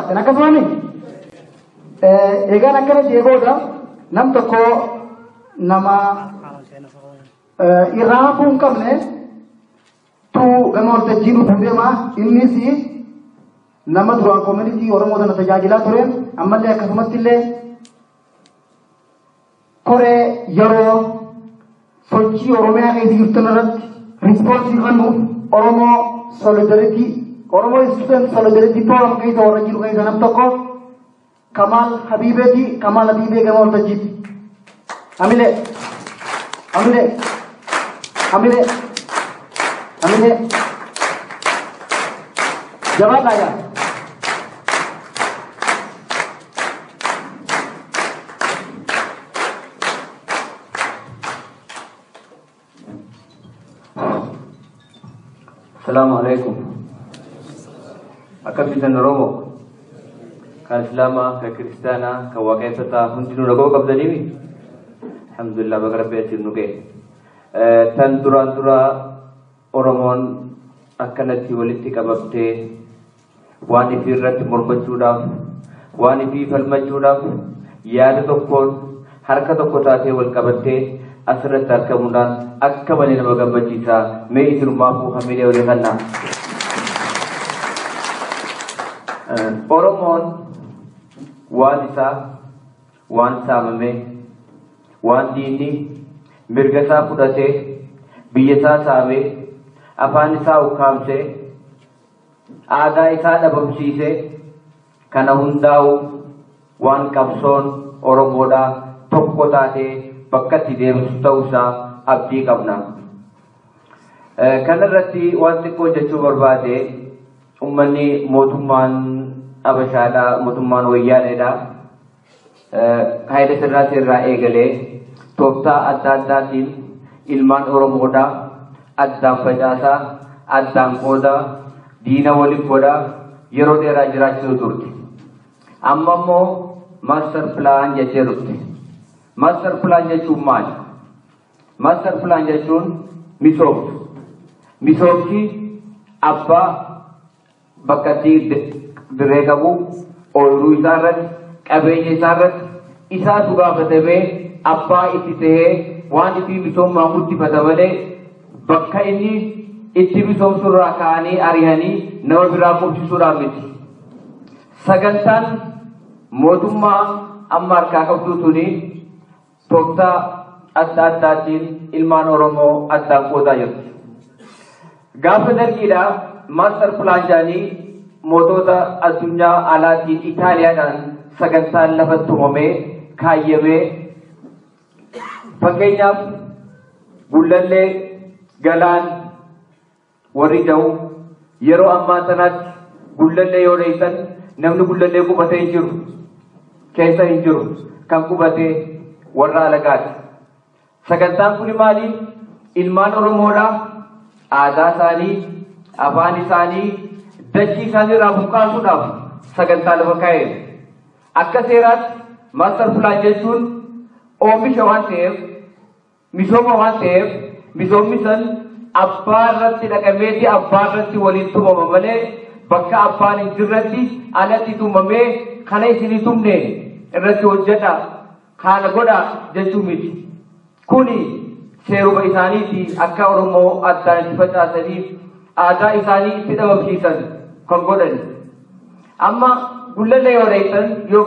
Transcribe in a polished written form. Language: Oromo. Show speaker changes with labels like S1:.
S1: baattan akkasumani eegaan akkana jeegoodha nam tokko nama irraa hafuu hin qabne tu gama waltajjii dhufu deema innis nama duraan community Oromoo sana tajaajilaa ture ammallee akkasumatti illee koree yeroo sochii Oromiyaa keessa jirtan irratti responsive kennuuf Oromoo solidarity Oromoo student solidarity forum keessa warra jiru keessa nam tokko Kamal Habibeeti Kamal Habibee gama waltajjiitti amile amile amile amile jawaab aya
S2: Assalamualaikum. Akan bisa Oromo, kan Islam, kan Kristen, kan Wakil serta hundinu lagu kabdani ni. Alhamdulillah berkat betul nuke. Tan dura Oromon akan nanti waliti kababte, wani firat mormajudaf, wani fi falmajudaf, yada tokkon, harka tokko taate wal kabate. Asrat terkemudian akka malee nama gammachiisa mee isinumaafu hamilee olii kanna Oromoon waan isaa waan saamame waan diinni mirga isaa fudhatee biyya isaa saamee afaan isaa ukkaamsee aadaa isaa dhabamsiisee kana hundaa'u waan qabsoon Oromoodhaa tokko taatee bakkatti deemsu ta'uusaa abdii qabna. Kanarratti waan xiqqoo jechuu barbaade ummanni mootummaan Abashaadhaa mootummaan Wayyaaneedhaa Haayile Sillaasee irraa eegalee tooftaa adda addaatiin ilmaan Oromoodhaa addaan facaasaa addaan qoodaa diina waliif godhaa yeroo dheeraa jiraachisuu turte. Amma immoo master plan jechee turte. Master plan jechuun maali? Master plan jechuun misoomsu. Misoomsi abbaa bakkatti dirree qabu ooyiruu isaa irratti qabeenya isaa irratti isaatu gaafatamee abbaa itti ta'ee waan itti misoomaa guddifata malee bakka inni itti misoomsu irraa ka'anii ari'anii nama biraa qubsisuudhaan miti. Sagantaan mootummaa amma harkaa qabdu tuni tooftaa adda addaatiin ilmaan Oromoo addaan qoodaa jirti. Gaafa dargiidhaa master plan jaanii mootota addunyaa alaatiin Itaaliyaadhaan sagantaan lafatti tumamee kaayyamee fakkeenyaaf Gullallee Galaan warri da'u yeroo ammaa sanaatti Gullallee yoo dheeysan namni Gullallee qubatee hin jiru keessa hin jiru kan qubatee warra alagaati. Sagantaan kun maali? Ilmaan Oromoodhaa aadaa isaanii, afaan isaanii, dachii isaanii irraa buqqaasuudhaaf sagantaa lafa kaa'e. Akka seeraatti master plan jechuun oomisha waan ta'eef, misooma waan ta'eef, misoomni san abbaa irratti dhaqameeti abbaa irratti waliin tumama malee bakka abbaan hin jirretti alatti tumamee kana isinii tumne irratti hojjedha. Kana godha jechuun miti. Kuni seeruma isaaniiti akka Oromoo addaan itti facaasaniif aadaa isaanii itti dhabamsiisan kan godhan. Amma Gullallee yoo dheeysan yoo